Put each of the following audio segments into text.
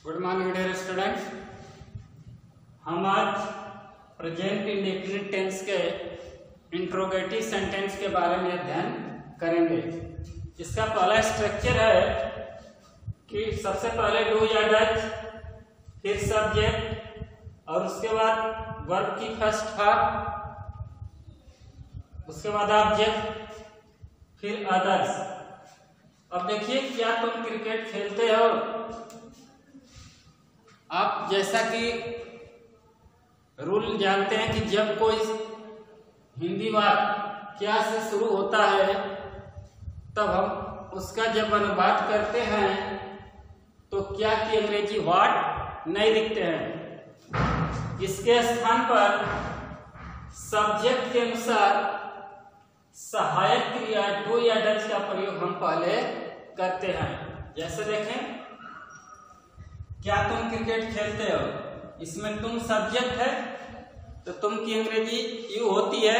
Good morning dear students. हम आज present indefinite tense के इंट्रोगेटिव सेंटेंस के बारे में अध्ययन करेंगे। इसका पहला स्ट्रक्चर है कि सबसे पहले डू या डज, फिर सब्जेक्ट और उसके बाद वर्ब की फर्स्ट फॉर्म, उसके बाद ऑब्जेक्ट, फिर अदर्स। अब देखिए, क्या तुम क्रिकेट खेलते हो? आप जैसा कि रूल जानते हैं कि जब कोई हिंदी वाक्य क्या से शुरू होता है तब हम उसका जब अनुवाद करते हैं तो क्या की अंग्रेजी व्हाट नहीं लिखते हैं। इसके स्थान पर सब्जेक्ट के अनुसार सहायक क्रिया डू या डज का प्रयोग हम पहले करते हैं। जैसे देखें, क्या तुम क्रिकेट खेलते हो? इसमें तुम सब्जेक्ट है तो तुम की अंग्रेजी यू होती है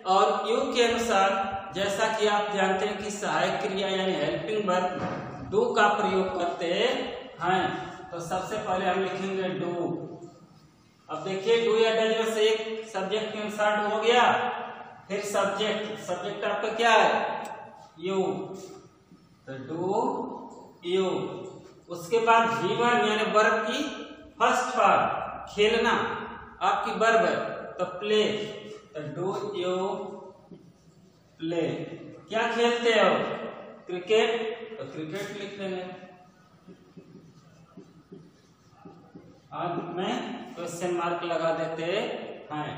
और यू के अनुसार जैसा कि आप जानते हैं कि सहायक क्रिया यानी हेल्पिंग वर्ब डू का प्रयोग करते हैं। तो सबसे पहले हम लिखेंगे डू। अब देखिए, डू या डज में से एक सब्जेक्ट के अनुसार डू हो गया, फिर सब्जेक्ट आपका क्या है? यू, तो डू यू। उसके बाद V1 यानी वर्ब की फर्स्ट फॉर्म खेलना आपकी वर्ब है, तो प्ले, तो डू यू प्ले। क्या खेलते हो? क्रिकेट, तो क्रिकेट लिख देंगे। अंत में क्वेश्चन मार्क लगा देते हैं।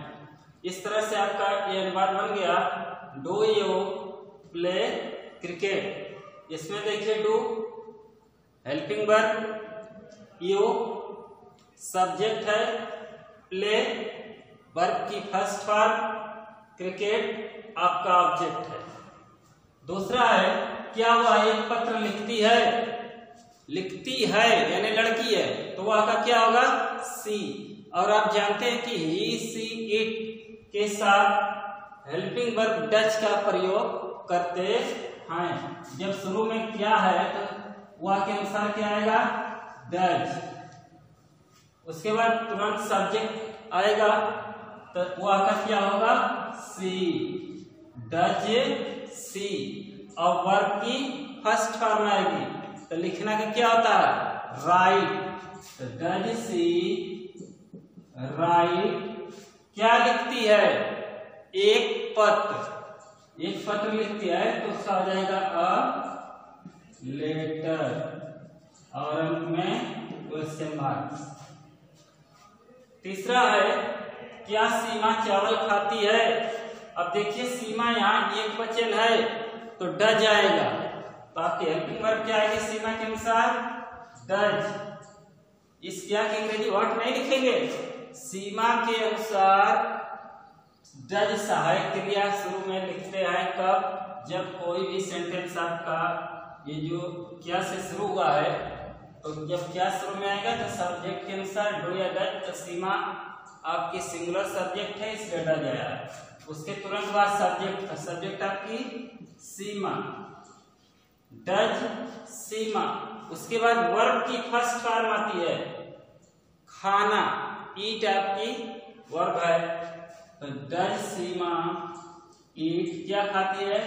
इस तरह से आपका ये अनुवाद बन गया, डू यू प्ले क्रिकेट। इसमें देखिए, do helping verb, you subject है, प्ले वर्ब की फर्स्ट फॉर्म, क्रिकेट आपका ऑब्जेक्ट है। दूसरा है, क्या वह एक पत्र लिखती है? लिखती है यानी लड़की है, तो वह का क्या होगा? सी। और आप जानते हैं कि ही, सी, इट के साथ हेल्पिंग वर्ब डज का प्रयोग करते हैं। जब शुरू में क्या है तो वह के अनुसार क्या आएगा? डज। उसके बाद तुरंत सब्जेक्ट आएगा तो वह का क्या होगा? सी, डज सी। और वर्ब की फर्स्ट फॉर्म आएगी तो लिखना का क्या होता है? राइट, तो डज सी राइट। क्या लिखती है? एक पत्र लिखती है तो उसका हो जाएगा अ लेटर और अंत में क्वेश्चन मार्क। तीसरा है, क्या सीमा चावल खाती है? अब देखिए, सीमा यहाँ एक वचन है तो डज आएगा, तो आपकी हेल्पिंग वर्ब क्या आएगी सीमा के अनुसार? डज। इस क्या की अंग्रेजी व्हाट नहीं लिखेंगे, सीमा के अनुसार डज सहायक क्रिया शुरू में लिखते हैं। कब? जब कोई भी सेंटेंस आपका ये जो क्या से शुरू हुआ है तो जब क्या शुरू में आएगा तो सब्जेक्ट के अनुसार डू या डज, तो सीमा आपकी सिंगुलर सब्जेक्ट है इसलिए डज आया। उसके तुरंत बाद सब्जेक्ट आपकी सीमा, डज सीमा। उसके बाद वर्ब की फर्स्ट फॉर्म आती है खाना, ईट आपकी वर्ब है, तो डज सीमा ईट क्या खाती है?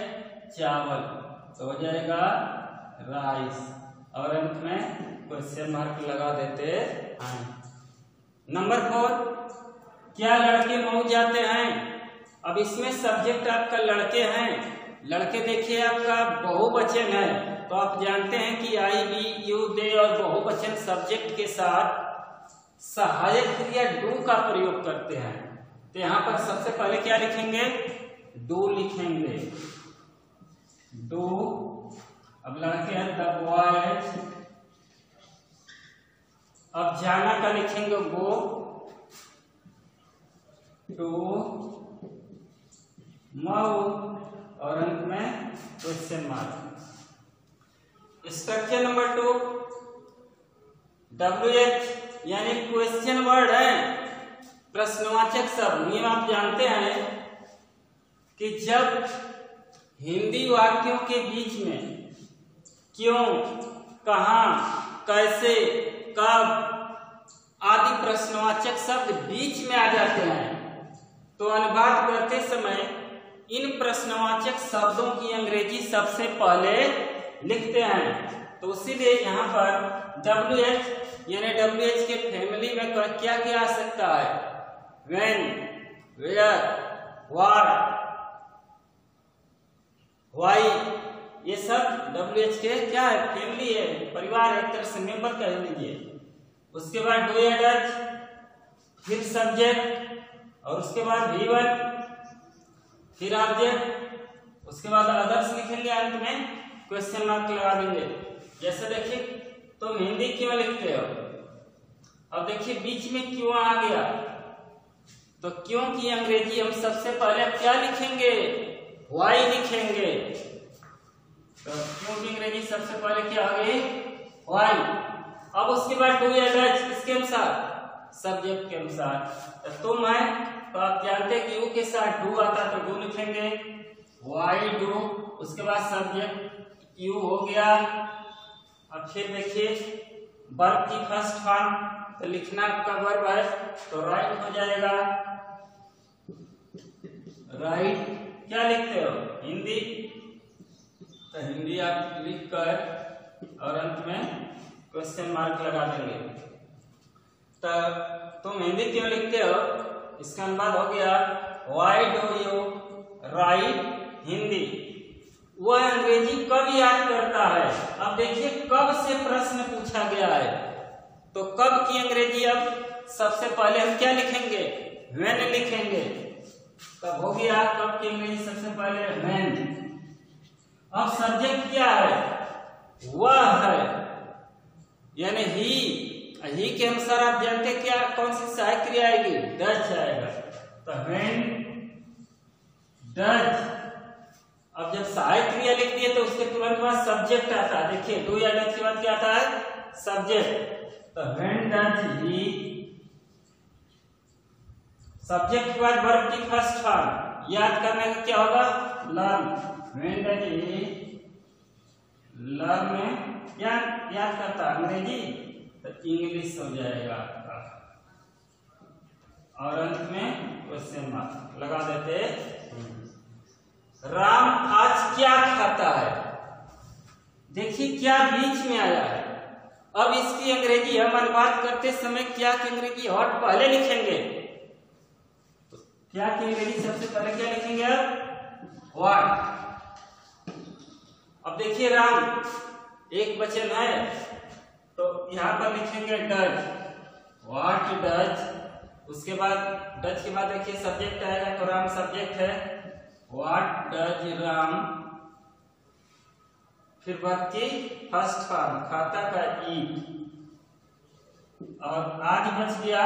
चावल, तो हो जाएगा राइस। और अंत में क्वेश्चन मार्क लगा देते हैं। नंबर 4, क्या लड़के मऊ जाते हैं? अब इसमें सब्जेक्ट आपका लड़के हैं। लड़के देखिए आपका बहुवचन है, तो आप जानते हैं कि आई, वी, यू, दे और बहुवचन सब्जेक्ट के साथ सहायक क्रिया डू का प्रयोग करते हैं। तो यहां पर सबसे पहले क्या लिखेंगे? डू लिखेंगे, डू। अब लड़के हैं द बॉयज। अब जाना का लिखेंगे गो, टू मऊ और अंत में question mark. Structure number 2, WH यानी क्वेश्चन वर्ड है, प्रश्नवाचक शब्द। नियम आप जानते हैं कि जब हिंदी वाक्यों के बीच में क्यों, कहां, कैसे, कब आदि प्रश्नवाचक शब्द बीच में आ जाते हैं तो अनुवाद करते समय इन प्रश्नवाचक शब्दों की अंग्रेजी सबसे पहले लिखते हैं। तो इसीलिए यहाँ पर WH यानी WH के फैमिली में क्या क्या आ सकता है? when, where, what, why, ये सब WH के क्या है? फैमिली है, परिवार है, एक तरह से मेंबर कह लीजिए। उसके बाद डू या डज, फिर सब्जेक्ट और उसके बाद V1, फिर ऑब्जेक्ट, उसके बाद अदर्स लिखेंगे, अंत में क्वेश्चन मार्क लगा देंगे। जैसे देखिए तुम हिंदी क्यों लिखते हो, अब देखिए बीच में क्यों आ गया, तो क्यों की अंग्रेजी हम सबसे पहले क्या लिखेंगे? वाई लिखेंगे। तो क्यों की अंग्रेजी सबसे पहले क्या आ गई? वाई। अब उसके बाद डू या डज, किसके अनुसार? सब्जेक्ट के अनुसार। तो तुम है तो आप जानते हैं कि यू के साथ डू आता तो डू लिखेंगे, वाई डू, उसके बाद सब्जेक्ट यू हो गया। अब फिर देखिए वर्ब की फर्स्ट फॉर्म तो लिखना का वर्ब है तो राइट हो जाएगा। राइट क्या लिखते हो? हिंदी, तो हिंदी आप लिख कर और अंत में क्वेश्चन मार्क लगा देंगे। तो तुम हिंदी क्यों लिखते हो, इसका अनुवाद हो गया why do you right Hindi. वह अंग्रेजी कब याद करता है? अब देखिए कब से प्रश्न पूछा गया है तो कब की अंग्रेजी अब सबसे पहले हम क्या लिखेंगे? व्हेन लिखेंगे। तब हो गया कब की अंग्रेजी सबसे पहले? व्हेन। अब सब्जेक्ट क्या है? वह है, यानी ही के अनुसार आप जानते क्या कौन सी सहायक क्रिया आएगी? डज आएगा। तो व्हेन डज। अब जब सहायक क्रिया लिख दिए तो उसके तुरंत बाद सब्जेक्ट आता है। देखिए डू या डज के बाद क्या आता है? सब्जेक्ट। तो व्हेन डज ही, सब्जेक्ट के बाद वर्ब की फर्स्ट फॉर्म याद करने का क्या होगा? Learn. When does he learn में क्या याद करता? अंग्रेजी, तो इंग्लिश हो जाएगा आपका। और अंत में क्वेश्चन मार्क लगा देते। राम आज क्या खाता है? देखिए क्या बीच में आया है। अब इसकी अंग्रेजी हम अनुवाद करते समय क्या की अंग्रेजी हॉट पहले लिखेंगे? तो क्या की अंग्रेजी सबसे पहले क्या लिखेंगे? अब व्हाट। अब देखिए राम एक वचन है तो यहां पर लिखेंगे डज, व्हाट डज। उसके बाद डज के बाद देखिए सब्जेक्ट आएगा तो राम सब्जेक्ट है, व्हाट डज राम। फिर वर्ब की फर्स्ट फॉर्म खाता का ईट। और आज बच गया,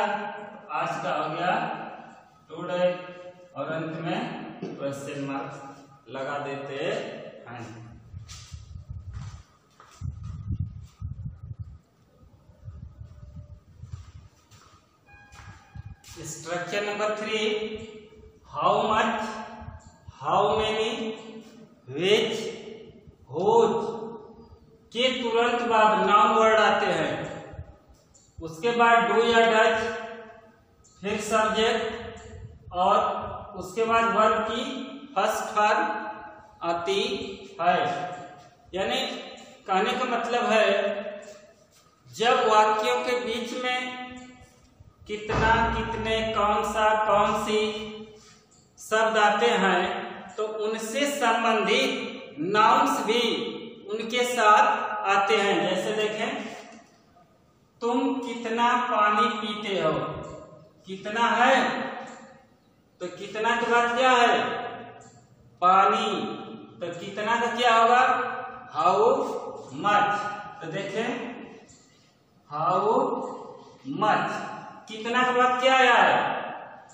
आज का हो गया टुडे। और अंत में क्वेश्चन मार्क लगा देते हैं। Structure number 3, how much, how many, which, whose के तुरंत बाद नाउन वर्ड आते हैं। उसके बाद डू या डज, फिर सब्जेक्ट और उसके बाद वर्ब की फर्स्ट फॉर्म आती है। यानी कहने का मतलब है जब वाक्यों के बीच में कितना, कितने, कौन सा, कौन सी शब्द आते हैं तो उनसे संबंधित नाउन्स भी उनके साथ आते हैं। जैसे देखें तुम कितना पानी पीते हो, कितना है तो कितना के बाद क्या है? पानी। तो कितना का क्या होगा? How much. तो देखें हाउ मच, कितना के बाद क्या आया है?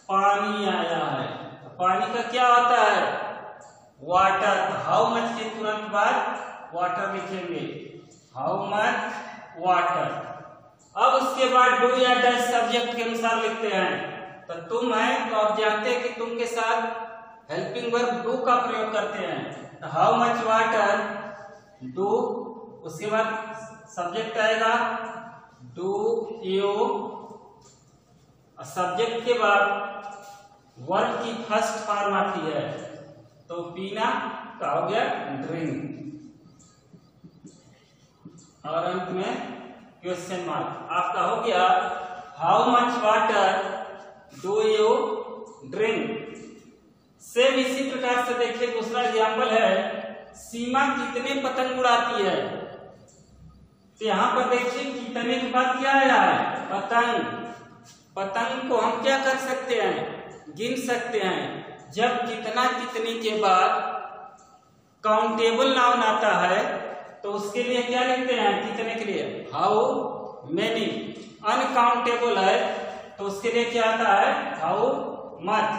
पानी आया है। तो पानी का क्या होता है? वाटर। हाउ मच के तुरंत बाद वाटर लिखेंगे, हाउ मच वाटर। अब उसके बाद डू या डज सब्जेक्ट के अनुसार लिखते हैं। तो तुम है तो आप जानते हैं कि तुम के साथ हेल्पिंग वर्ब डू का प्रयोग करते हैं। तो हाउ मच वाटर डू, उसके बाद सब्जेक्ट आएगा डू यू, सब्जेक्ट के बाद वर्ब की फर्स्ट फॉर्म आती है तो पीना का हो गया ड्रिंक, और अंत में क्वेश्चन मार्क आपका हो गया how much water do you drink. Same इसी प्रकार से देखिए दूसरा एग्जाम्पल है, सीमा कितने पतंग उड़ाती है। तो यहाँ पर देखिए कितने के बाद क्या आया है, पतंग। पतंग को हम क्या कर सकते हैं, गिन सकते हैं। जब कितना कितने के बाद काउंटेबल नाउन आता है तो उसके लिए क्या लिखते हैं, कितने के लिए हाउ मेनी। अनकाउंटेबल है तो उसके लिए क्या आता है, हाउ मच।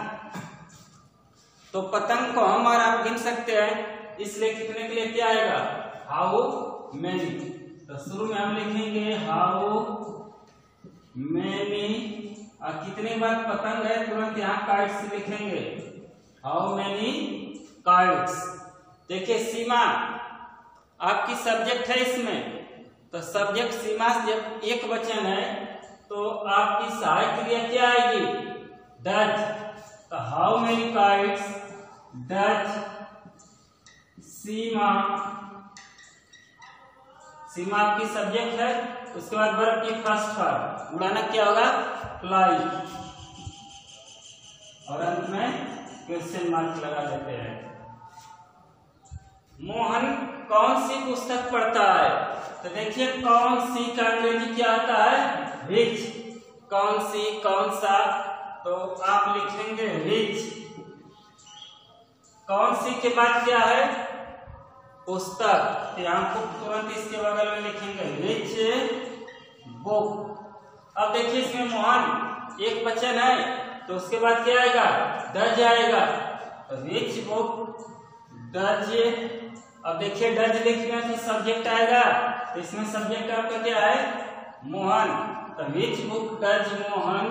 तो पतंग को हम और आप गिन सकते हैं, इसलिए कितने के लिए क्या आएगा, हाउ मेनी। तो शुरू में हम लिखेंगे हाउ मेनी, और कितने बार पतंग है तुरंत यहाँ काइट्स लिखेंगे, हाउ मेनी काइट्स। देखिए सीमा आपकी सब्जेक्ट है इसमें, तो सब्जेक्ट सीमा जब एक वचन है तो आपकी सहायक क्रिया क्या आएगी, डज। तो हाउ मेनी काइट्स डज सीमा। सीमा आपकी सब्जेक्ट है, उसके बाद वर्ब की फर्स्ट फॉर्म, उड़ाना क्या होगा, फ्लाई, और अंत में क्वेश्चन मार्क लगा देते हैं। मोहन कौन सी पुस्तक पढ़ता है। तो देखिए कौन सी का अंग्रेजी क्या आता है, विच। कौन सी, कौन सा, तो आप लिखेंगे विच। कौन सी के बाद क्या है, पुस्तक, यहाँ को तुरंत इसके बगल में लिखेंगे विच बुक। अब देखिए इसमें मोहन एक वचन है तो उसके बाद क्या आएगा, डज आएगा, तो विच बुक डज। अब देखिए डज लिखने तो सब्जेक्ट आएगा, तो इसमें सब्जेक्ट आपका क्या है, मोहन। तो विच बुक डज मोहन।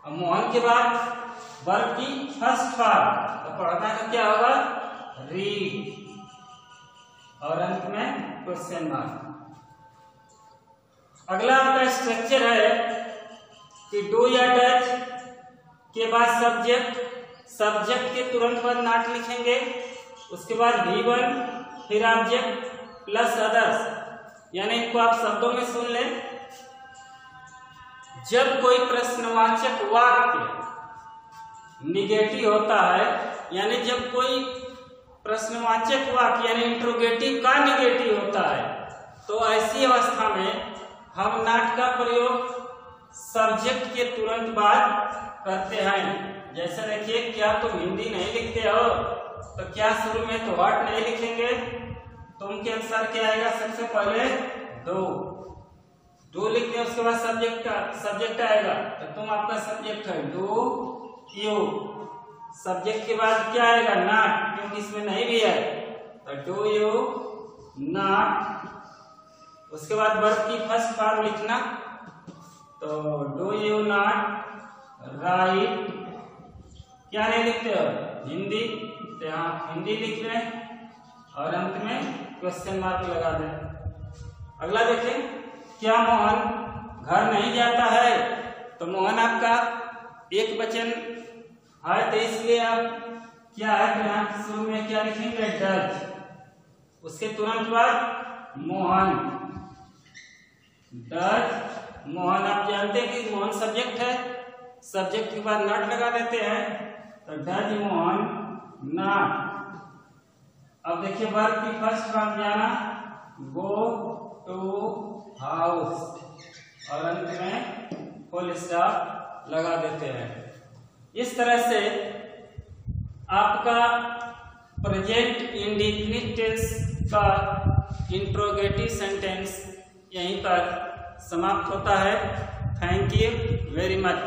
अब मोहन के बाद वर्ब की फर्स्ट फॉर्म, तो पढ़ना का क्या होगा, रीड, और अंत में क्वेश्चन मार्क। अगला आपका स्ट्रक्चर है कि डू या डज के बाद सब्जेक्ट, सब्जेक्ट के तुरंत बाद नॉट लिखेंगे, उसके बाद V1, फिर ऑब्जेक्ट प्लस अदर्स। यानी इनको आप शब्दों में सुन लें। जब कोई प्रश्नवाचक वाक्य निगेटिव होता है, यानी जब कोई प्रश्नवाचक वाक्य यानी इंट्रोगेटिव का निगेटिव होता है, तो ऐसी अवस्था में हम नॉट का प्रयोग सब्जेक्ट के तुरंत बाद करते हैं। जैसे देखिए क्या तुम हिंदी नहीं लिखते हो, तो क्या शुरू में तो व्हाट नहीं लिखेंगे, तुम के अनुसार क्या आएगा, सबसे पहले दो लिखते हैं, उसके बाद सब्जेक्ट आएगा, तो तुम आपका सब्जेक्ट है डू यू। सब्जेक्ट के बाद क्या आएगा, नॉट, क्योंकि इसमें नहीं भी है, तो डू यू नॉट। उसके बाद वर्ब की फर्स्ट फॉर्म लिखना, तो डू यू नॉट राइट। क्या नहीं लिखते हो, हिंदी, तो यहाँ हिंदी लिख रहे हैं, और अंत में क्वेश्चन मार्क लगा दें। अगला देखें, क्या मोहन घर नहीं जाता है। तो मोहन आपका एक वचन है, तो इसलिए आप क्या है, तो यहाँ शुरू में क्या लिखेंगे, डज। उसके तुरंत बाद मोहन डज मोहन। आप जानते हैं कि मोहन सब्जेक्ट है, सब्जेक्ट के बाद नॉट लगा देते हैं, तो डज मोहन नॉट। अब देखिए वर्ब की फर्स्ट फॉर्म जाना, गो टू हाउस, और अंत में फुल स्टॉप लगा देते हैं। इस तरह से आपका प्रेजेंट इंडेफिनिट टेंस का इंट्रोगेटिव सेंटेंस यहीं पर समाप्त होता है। Thank you very much.